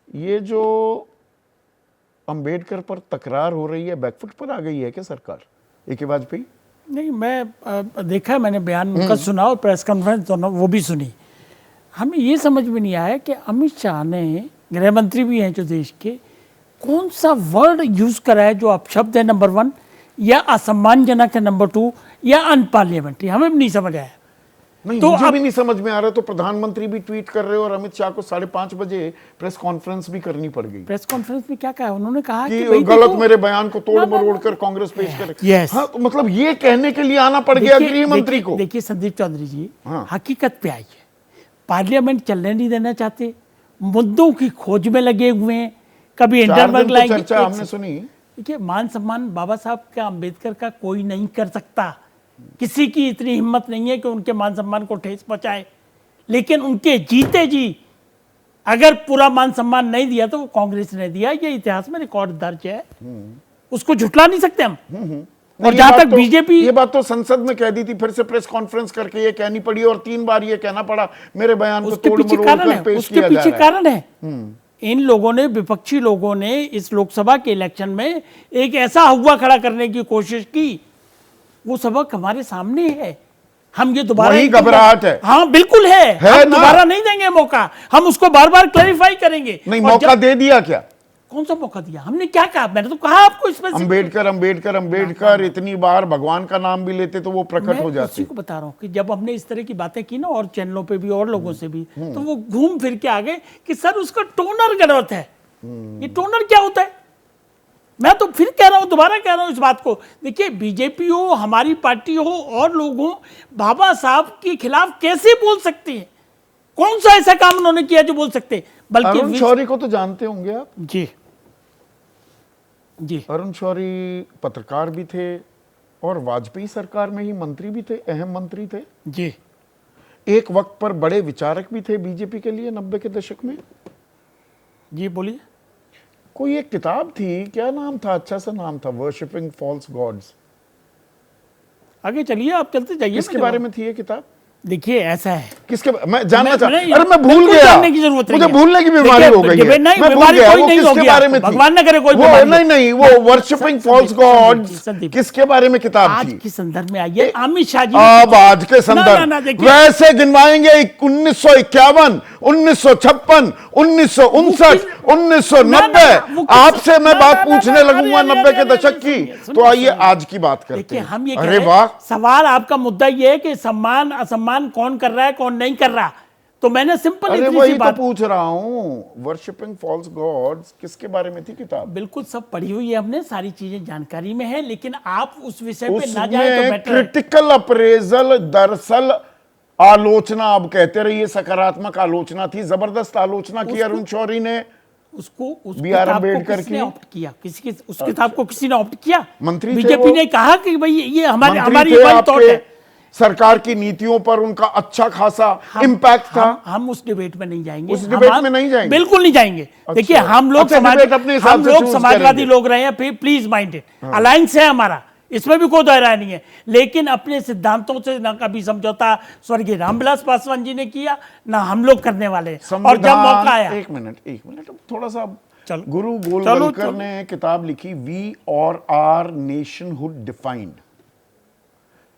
ये जो अंबेडकर पर तकरार हो रही है, बैकफुट पर आ गई है क्या सरकार ए.के. वाजपेयी? नहीं, मैं देखा है, मैंने बयान उनका सुना और प्रेस कॉन्फ्रेंस दोनों वो भी सुनी। हमें ये समझ में नहीं आया कि अमित शाह ने, गृह मंत्री भी हैं जो देश के, कौन सा वर्ड यूज करा है जो अपशब्द है नंबर 1, या असम्मानजनक है नंबर 2, या अनपार्लियामेंट्री। हमें भी नहीं समझ आया। नहीं, तो मुझे भी नहीं समझ में आ रहा। तो प्रधानमंत्री भी ट्वीट कर रहे हो और अमित शाह को 5:30 बजे प्रेस कॉन्फ्रेंस भी करनी पड़ गई प्रेस कॉन्फ्रेंस में क्या कहा उन्होंने? कहा कि भाई गलत देखो, मेरे बयान को तोड़ मरोड़ कर कांग्रेस पेश करे। Yes. हाँ, तो मतलब ये कहने के लिए आना पड़ गया गृह मंत्री को। देखिए संदीप चौधरी जी, हाँ। हकीकत पे आइए। पार्लियामेंट चलने नहीं देना चाहते, मुद्दों की खोज में लगे हुए हैं, कभी 4 इंटरवर्ग दिन तो लाएंगे। चर्चा हमने सुनी। देखिए, मान सम्मान बाबा साहब का, अंबेडकर का कोई नहीं कर सकता। किसी की इतनी हिम्मत नहीं है कि उनके मान सम्मान को ठेस पहुंचाए। लेकिन उनके जीते जी अगर पूरा मान सम्मान नहीं दिया तो वो कांग्रेस ने दिया, ये इतिहास में रिकॉर्ड दर्ज है, उसको झुटला नहीं सकते हम। और ये जहां बात तक बीजेपी, ये बात तो संसद में कह दी थी, फिर से प्रेस कॉन्फ्रेंस करके ये कहनी पड़ी और 3 बार ये कहना पड़ा मेरे बयान को उसके तोड़ पीछे मरोड़ कारण कर है, पेश उसके किया जा पीछे रहा है। कारण है। इन लोगों ने, विपक्षी लोगों ने इस लोकसभा के इलेक्शन में एक ऐसा हुआ खड़ा करने की कोशिश की, वो सबक हमारे सामने है। हम ये दोबारा, वही घबराहट है। हाँ बिल्कुल है हम ना? दोबारा नहीं देंगे मौका, हम उसको बार बार क्लैरिफाई करेंगे। नहीं, और मौका दे दिया क्या? कौन सा मौका दिया? हमने क्या कहा? मैंने तो कहा आपको इसमें अंबेडकर अंबेडकर अंबेडकर इतनी बार भगवान का नाम भी लेते तो वो प्रकट हो उसी जाते। को बता रहा हूँ कि जब हमने इस तरह की बातें की ना, और चैनलों पे भी और लोगों से भी, तो वो घूम फिर के आ गए कि सर उसका टोनर गलत है। ये टोनर क्या होता है? मैं तो फिर कह रहा हूं, दोबारा कह रहा हूं इस बात को। देखिए, बीजेपी हो, हमारी पार्टी हो और लोग हो, बाबा साहब के खिलाफ कैसे बोल सकते हैं? कौन सा ऐसा काम उन्होंने किया जो बोल सकते? बल्कि अरुण शौरी को तो जानते होंगे आप। जी जी, अरुण शौरी पत्रकार भी थे और वाजपेयी सरकार में ही मंत्री भी थे, अहम मंत्री थे जी। एक वक्त पर, बड़े विचारक भी थे बीजेपी के लिए 90 के दशक में। जी बोलिए। कोई एक किताब थी, क्या नाम था, अच्छा सा नाम था, वर्शिपिंग फॉल्स गॉड्स। आगे चलिए, आप चलते जाइए। किसके बारे में थी ये किताब? देखिए ऐसा है, किसके, मैं जानना चाहता, नहीं, अरे मैं भूल बिल्कुल गया, जानने की जरूरत नहीं मुझे है। भूलने की बीमारी हो गई है। नहीं, मैं भूल बीमारी गया कोई वो नहीं किसके होगी बारे में आपको, थी। भगवान न करे कोई वो बीमारी हो। नहीं, वो वर्शिपिंग फॉल्स गॉड्स संदीप, किसके बारे में किताब आज थी? के संदर्भ में आइए, अमित शाह जी। अब आज के ना, संदर्भ देखिए, वैसे गिनवाएंगे 1951, 1956, 1959, 1990। आपसे मैं बात पूछने लगूंगा 90 के दशक की, तो आइए आज की बात करते हैं। हम ये अरे वाह, सवाल आपका मुद्दा ये है कि सम्मान असम्मान कौन कर रहा है, कौन नहीं कर रहा। तो मैंने सिंपल अरे इतनी वही सी तो बात पूछ रहा हूं, वर्शिपिंग फॉल्स गॉड्स किसके बारे में थी किताब? बिल्कुल सब पढ़ी हुई है हमने, सारी चीजें जानकारी में है, लेकिन आप उस विषय पे ना जाए तो बेटर है। क्रिटिकल अप्रेजल, दरअसल आलोचना, अब कहते रहिए सकारात्मक आलोचना थी, जबरदस्त आलोचना की अरुण शौरी ने उसको उस बी आर किताब को अम्बेडकर किसने की। ऑप्ट किया? उस किताब को किसी ने ऑप्ट किया? मंत्री थे बीजेपी वो। ने कहा कि भाई ये हमारी मंत्री थे थॉट आपके, है। सरकार की नीतियों पर उनका अच्छा खासा इम्पैक्ट था। हम उस डिबेट में नहीं जाएंगे। उस डिबेट में नहीं जाएंगे? बिल्कुल नहीं जाएंगे। अच्छा। देखिए, हम लोग समाजवादी लोग रहे हैं, प्लीज माइंड इट। अलायंस है हमारा, इसमें भी कोई दो राय नहीं है, लेकिन अपने सिद्धांतों से ना कभी समझौता स्वर्गीय रामविलास पासवान जी ने किया, ना हम लोग करने वाले हैं। और जब मौका आया, एक मिनट थोड़ा सा, चलो, गुरु गोलवलकर ने किताब लिखी, वी और आर नेशनहुड डिफाइंड।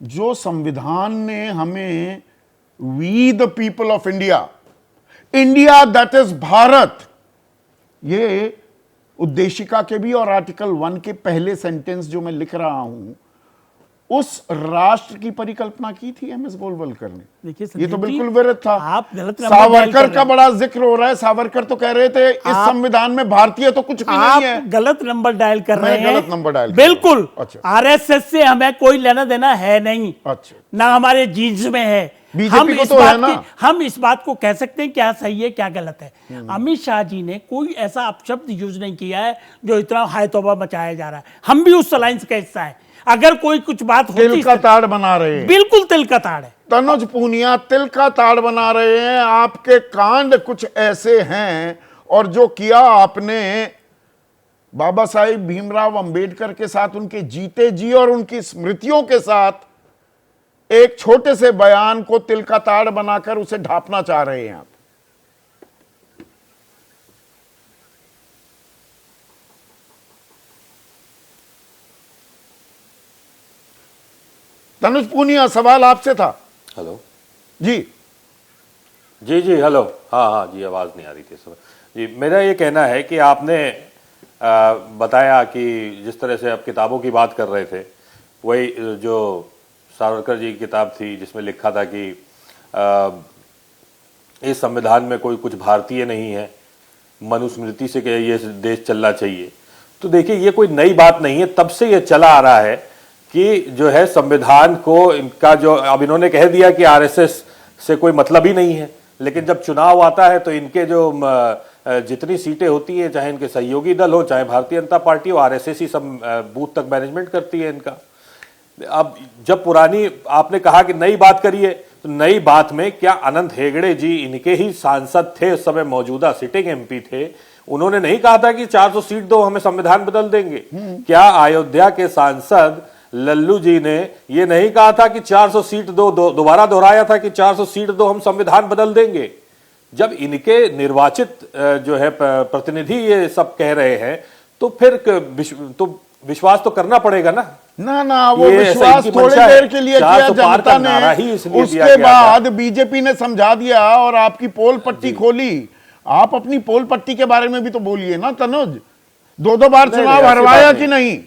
जो संविधान ने हमें we the people of India, India that is Bharat, ये उद्देशिका के भी और आर्टिकल 1 के पहले सेंटेंस जो मैं लिख रहा हूं, उस राष्ट्र की परिकल्पना की थी एम एस गोलवलकर ने। देखिए ये तो बिल्कुल विरुद्ध था। आप गलत नंबर सावरकर का बड़ा जिक्र हो रहा है, सावरकर तो कह रहे थे इस संविधान में भारतीय तो कुछ भी नहीं है। आप गलत नंबर डायल कर रहे हैं। गलत नंबर डायल बिल्कुल। अच्छा। आरएसएस से हमें कोई लेना देना है नहीं, अच्छा, ना हमारे जीन्स में है। बीजेपी को तो है ना। हम इस बात को कह सकते हैं क्या सही है क्या गलत है। अमित शाह जी ने कोई ऐसा अपशब्द यूज नहीं किया है जो इतना हाय तौबा मचाया जा रहा है। हम भी उस अलायंस का हिस्सा है। अगर कोई कुछ बात होती, तिल का ताड़ बना रहे हैं, बिल्कुल तिल का ताड़ है। तनुज पूनिया तिल का ताड़ बना रहे हैं। आपके कांड कुछ ऐसे हैं, और जो किया आपने बाबा साहिब भीमराव अंबेडकर के साथ, उनके जीते जी और उनकी स्मृतियों के साथ, एक छोटे से बयान को तिल का ताड़ बनाकर उसे ढांपना चाह रहे हैं आप। तनुज पूनिया, सवाल आपसे था। हेलो जी जी जी हेलो, हाँ हाँ जी, आवाज़ नहीं आ रही थी इस समय। जी, मेरा ये कहना है कि आपने बताया कि जिस तरह से आप किताबों की बात कर रहे थे, वही जो सावरकर जी की किताब थी जिसमें लिखा था कि इस संविधान में कोई कुछ भारतीय नहीं है, मनुस्मृति से कि ये देश चलना चाहिए। तो देखिए, ये कोई नई बात नहीं है, तब से ये चला आ रहा है कि जो है संविधान को इनका जो अब इन्होंने कह दिया कि आरएसएस से कोई मतलब ही नहीं है, लेकिन जब चुनाव आता है तो इनके जो जितनी सीटें होती हैं, चाहे इनके सहयोगी दल हो, चाहे भारतीय जनता पार्टी हो, आरएसएस ही सब बूथ तक मैनेजमेंट करती है इनका। अब जब पुरानी आपने कहा कि नई बात करिए, तो नई बात में क्या अनंत हेगड़े जी इनके ही सांसद थे, उस समय मौजूदा सिटिंग एमपी थे, उन्होंने नहीं कहा था कि 400 सीट दो हमें संविधान बदल देंगे? क्या अयोध्या के सांसद लल्लू जी ने ये नहीं कहा था कि 400 सीट दो, दोबारा दोहराया था कि 400 सीट दो हम संविधान बदल देंगे? जब इनके निर्वाचित जो है प्रतिनिधि ये सब कह रहे हैं, तो फिर विश्वास तो करना पड़ेगा ना। ना वो विश्वास थोड़ी देर के लिए किया जनता ने, उसके बाद बीजेपी ने समझा दिया और आपकी पोल पट्टी खोली। आप अपनी पोल पट्टी के बारे में भी तो बोलिए ना तनुज, दो बार चुनाव हरवाया कि नहीं?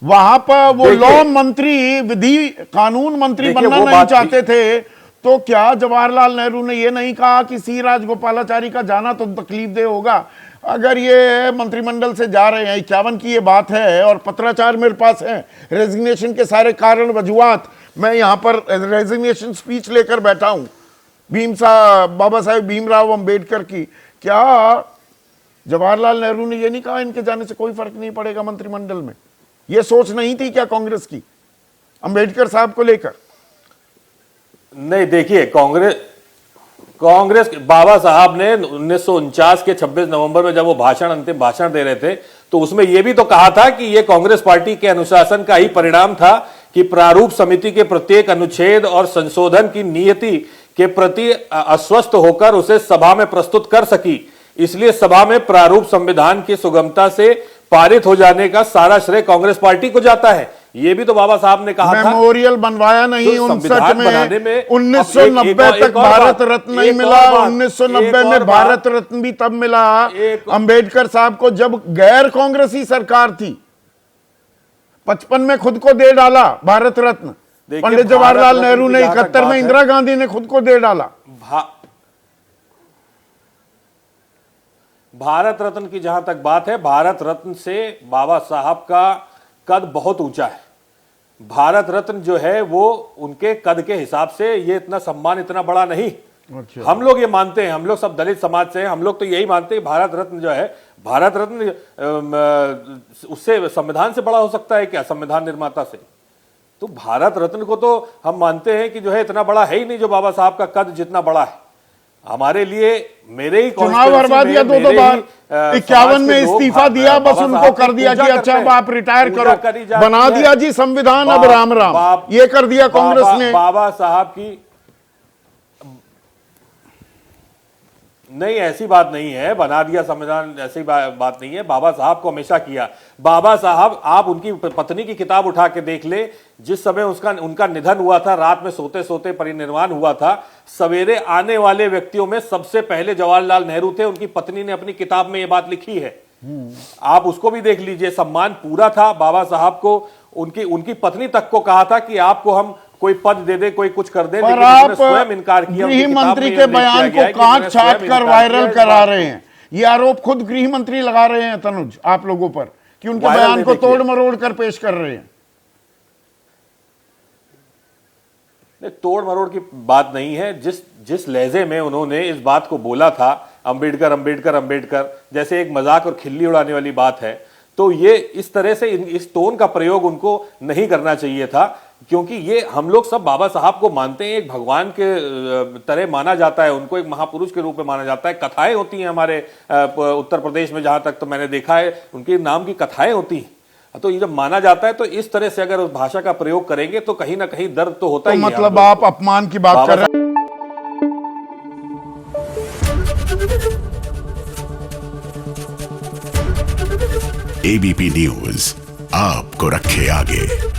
वहां पर वो लॉ मंत्री, विधि कानून मंत्री बनना नहीं चाहते थे, तो क्या जवाहरलाल नेहरू ने ये नहीं कहा कि सी राजगोपालाचारी का जाना तो तकलीफ दे होगा? अगर ये मंत्रिमंडल से जा रहे हैं, 51 की ये बात है और पत्राचार मेरे पास है, रेजिग्नेशन के सारे कारण वजूहात, मैं यहां पर रेजिग्नेशन स्पीच लेकर बैठा हूं बाबा साहेब भीमराव अंबेडकर की। क्या जवाहरलाल नेहरू ने ये नहीं कहा इनके जाने से कोई फर्क नहीं पड़ेगा मंत्रिमंडल में? ये सोच नहीं थी क्या कांग्रेस की अंबेडकर साहब को लेकर? नहीं, देखिए, कांग्रेस बाबा साहब ने 1949 के 26 नवंबर में जब वो अंतिम भाषण दे रहे थे, तो उसमें यह भी तो कहा था कि यह कांग्रेस पार्टी के अनुशासन का ही परिणाम था कि प्रारूप समिति के प्रत्येक अनुच्छेद और संशोधन की नियति के प्रति अस्वस्थ होकर उसे सभा में प्रस्तुत कर सकी, इसलिए सभा में प्रारूप संविधान की सुगमता से पारित हो जाने का सारा श्रेय कांग्रेस पार्टी को जाता है। ये भी तो बाबा साहब ने कहा था। मेमोरियल बनवाया नहीं, तो 59 में 1990 तक भारत रत्न नहीं मिला। 1990 में भारत रत्न भी तब मिला अंबेडकर साहब को जब गैर कांग्रेसी सरकार थी। 55 में खुद को दे डाला भारत रत्न पंडित जवाहरलाल नेहरू ने, 71 में इंदिरा गांधी ने खुद को दे डाला। भारत रत्न की जहां तक बात है, भारत रत्न से बाबा साहब का कद बहुत ऊंचा है। भारत रत्न जो है वो उनके कद के हिसाब से ये इतना सम्मान इतना बड़ा नहीं। अच्छा। हम लोग ये मानते हैं, हम लोग सब दलित समाज से हैं, हम लोग तो यही मानते हैं भारत रत्न जो है, भारत रत्न उससे संविधान से बड़ा हो सकता है क्या, संविधान निर्माता से? तो भारत रत्न को तो हम मानते हैं कि जो है इतना बड़ा है ही नहीं जो बाबा साहब का कद जितना बड़ा है। हमारे लिए मेरे ही चुनाव हरवा दिया दो बार, 51 में इस्तीफा दिया, बस उनको कर दिया कि अच्छा अब आप रिटायर करो, बना दिया जी संविधान, अब राम राम, ये कर दिया कांग्रेस ने। बाबा साहब की नहीं, ऐसी बात नहीं है, बना दिया संविधान, ऐसी बात नहीं है। बाबा साहब को हमेशा किया। बाबा साहब, आप उनकी पत्नी की किताब उठा के देख ले, जिस समय उनका निधन हुआ था, रात में सोते सोते परिनिर्वाण हुआ था, सवेरे आने वाले व्यक्तियों में सबसे पहले जवाहरलाल नेहरू थे। उनकी पत्नी ने अपनी किताब में यह बात लिखी है, आप उसको भी देख लीजिए। सम्मान पूरा था बाबा साहब को। उनकी पत्नी तक को कहा था कि आपको हम कोई पद दे दे, कोई कुछ कर दे, लेकिन आप स्वयं इनकार किया। गृह मंत्री के बयान को काट छाट कर वायरल करा रहे हैं। ये आरोप खुद गृह मंत्री लगा रहे हैं तनुज आप लोगों पर कि उनके बयान को तोड़ मरोड़ कर पेश कर रहे हैं। तोड़ मरोड़ की बात नहीं है। जिस लहजे में उन्होंने इस बात को बोला था, अंबेडकर अंबेडकर अंबेडकर, जैसे एक मजाक और खिल्ली उड़ाने वाली बात है, तो ये इस तरह से इस टोन का प्रयोग उनको नहीं करना चाहिए था, क्योंकि ये हम लोग सब बाबा साहब को मानते हैं, एक भगवान के तरह माना जाता है, उनको एक महापुरुष के रूप में माना जाता है। कथाएं होती हैं हमारे उत्तर प्रदेश में, जहां तक तो मैंने देखा है उनके नाम की कथाएं होती हैं। तो ये जब माना जाता है, तो इस तरह से अगर उस भाषा का प्रयोग करेंगे तो कहीं ना कहीं दर्द तो होता ही है। मतलब आप अपमान की बात कर रहे हैं। एबीपी न्यूज आपको रखे आगे।